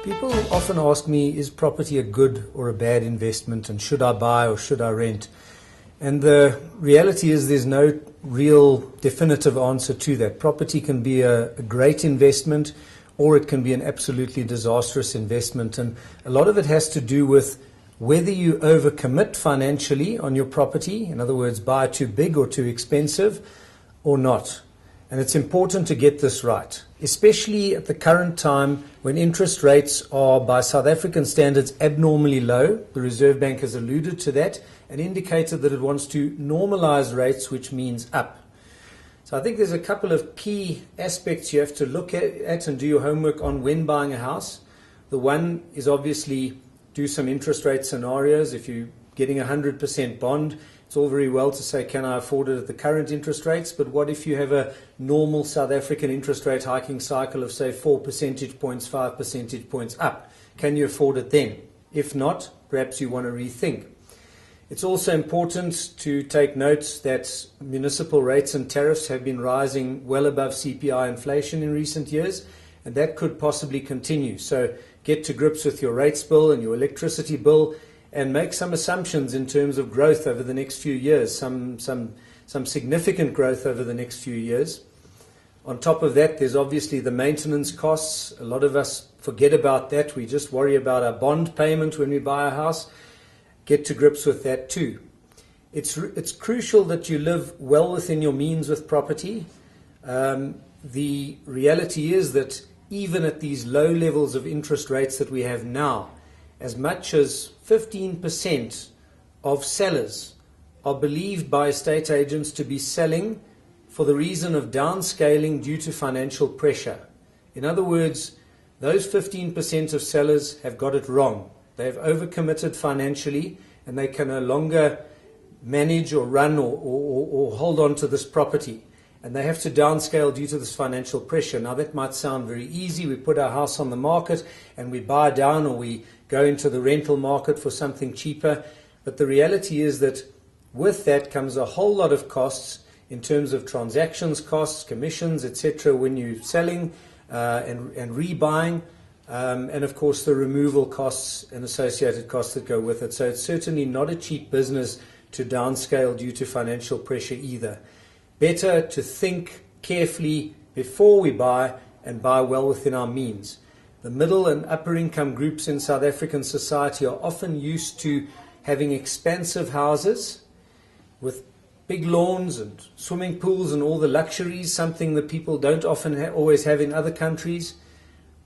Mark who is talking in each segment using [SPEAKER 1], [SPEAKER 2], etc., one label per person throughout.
[SPEAKER 1] People often ask me, is property a good or a bad investment, and should I buy or should I rent? And the reality is there's no real definitive answer to that. Property can be a great investment, or it can be an absolutely disastrous investment. And a lot of it has to do with whether you overcommit financially on your property, in other words, buy too big or too expensive, or not. And it's important to get this right, especially at the current time when interest rates are, by South African standards, abnormally low. The Reserve Bank has alluded to that and indicated that it wants to normalize rates, which means up. So I think there's a couple of key aspects you have to look at and do your homework on when buying a house. The one is obviously do some interest rate scenarios. If you're getting a 100% bond, it's all very well to say, can I afford it at the current interest rates? But what if you have a normal South African interest rate hiking cycle of, say, 4 percentage points, 5 percentage points up? Can you afford it then? If not, perhaps you want to rethink. It's also important to take note that municipal rates and tariffs have been rising well above CPI inflation in recent years, and that could possibly continue. So get to grips with your rates bill and your electricity bill, and make some assumptions in terms of growth over the next few years, some significant growth over the next few years. On top of that, there's obviously the maintenance costs. A lot of us forget about that. We just worry about our bond payment when we buy a house. Get to grips with that too. It's crucial that you live well within your means with property. The reality is that even at these low levels of interest rates that we have now, as much as 15% of sellers are believed by estate agents to be selling for the reason of downscaling due to financial pressure. In other words, those 15% of sellers have got it wrong. They've overcommitted financially, and they can no longer manage or run or hold on to this property. And they have to downscale due to this financial pressure. Now, that might sound very easy. We put our house on the market and we buy down, or we go into the rental market for something cheaper. But the reality is that with that comes a whole lot of costs in terms of transactions costs, commissions, etc. when you're selling and rebuying. And of course the removal costs and associated costs that go with it. So it's certainly not a cheap business to downscale due to financial pressure either. Better to think carefully before we buy, and buy well within our means. The middle and upper income groups in South African society are often used to having expensive houses with big lawns and swimming pools and all the luxuries, something that people don't often always have in other countries.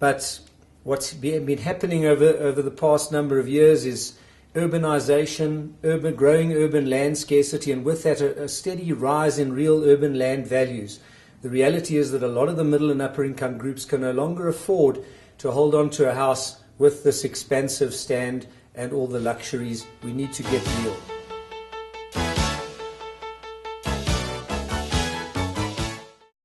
[SPEAKER 1] But what's been happening over the past number of years is urbanization, growing urban land scarcity, and with that a steady rise in real urban land values. The reality is that a lot of the middle and upper income groups can no longer afford to hold on to a house with this expansive stand and all the luxuries. We need to get real.